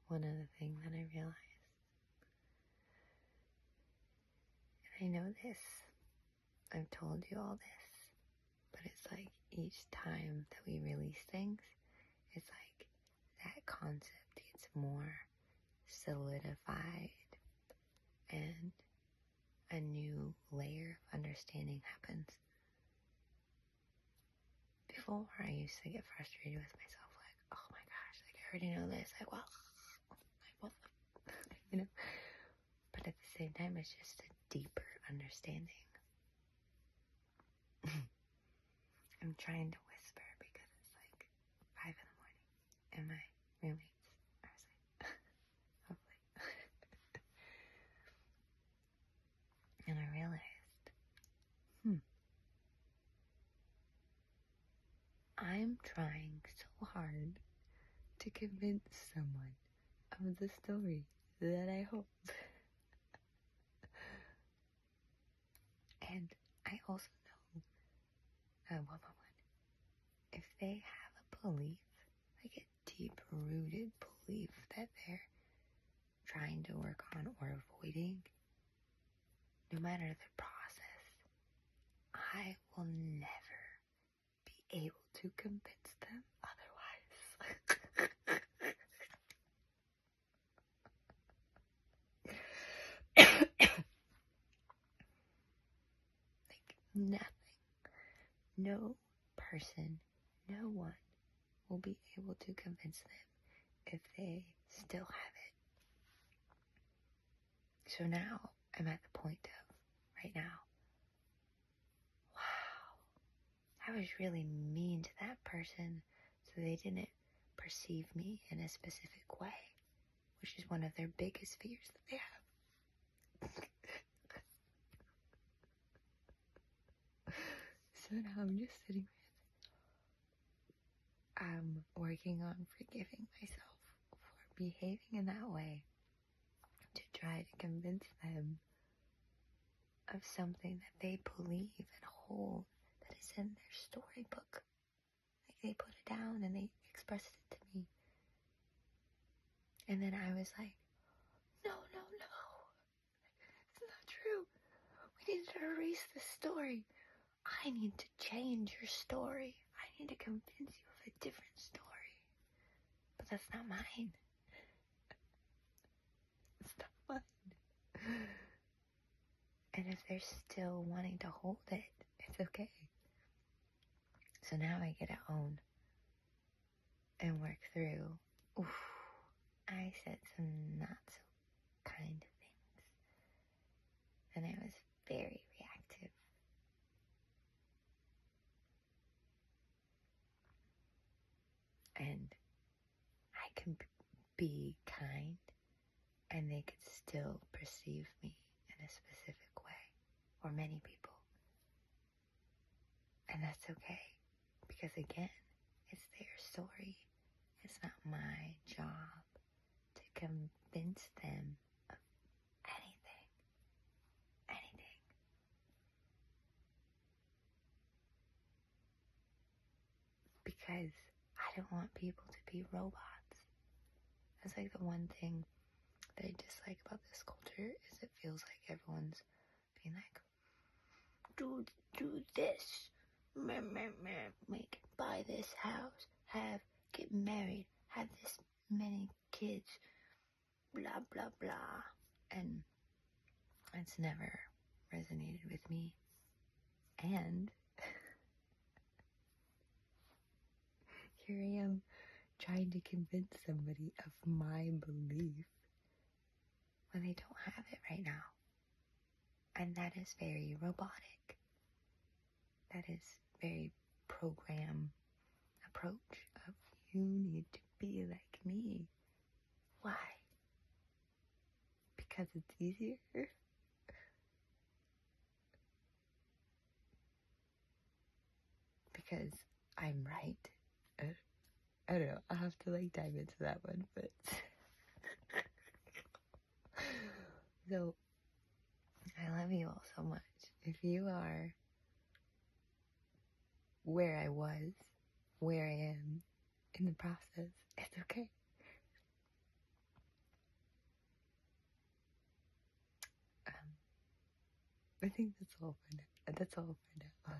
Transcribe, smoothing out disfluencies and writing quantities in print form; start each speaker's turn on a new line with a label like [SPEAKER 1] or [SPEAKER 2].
[SPEAKER 1] One other thing that I realized, and I know this, I've told you all this, but it's like each time that we release things, it's like that concept gets more solidified and a new layer of understanding happens. Before, I used to get frustrated with myself, like, oh my gosh, like I already know this, like, well, like what the, you know? But at the same time, it's just a deeper understanding. I'm trying to whisper because it's like 5 in the morning, and my roommates are asleep. Hopefully. And I realized, I'm trying so hard to convince someone of the story that I hold. And I also know, if they have a belief, like a deep-rooted belief that they're trying to work on or avoiding, no matter the process, I will never be able to convince them otherwise. Like nothing, no person, no one will be able to convince them if they still have it. So now I'm at the point of, right now, wow, I was really mean to that person so they didn't perceive me in a specific way, which is one of their biggest fears that they have. So now I'm just sitting with, I'm working on forgiving myself for behaving in that way to try to convince them of something that they believe and hold that is in their storybook. Like they put it down and they expressed it to me. And then I was like, no, it's not true. We need to erase this story. I need to change your story. I need to convince you of a different story. But that's not mine. It's not mine. And if they're still wanting to hold it, it's okay. So now I get to own and work through. Oof, I said some not so kind things. And I was very reactive. And I can be kind and they could still perceive me in a specific way, or many people. And that's okay, because again, it's their story. It's not my job to convince them of anything. Because I don't want people to be robots. That's like the one thing that I dislike about this culture, is it feels like everyone's being like, do this, make, buy this house, get married, have this many kids, blah, blah, blah. And it's never resonated with me. And here I am trying to convince somebody of my belief when they don't have it right now. And that is very robotic. That is very program approach of, you need to be like me. Why? Because it's easier? Because I'm right? I don't know. I'll have to dive into that one, but so I love you all so much. If you are where I was, where I am, in the process. It's okay. I think that's all for now.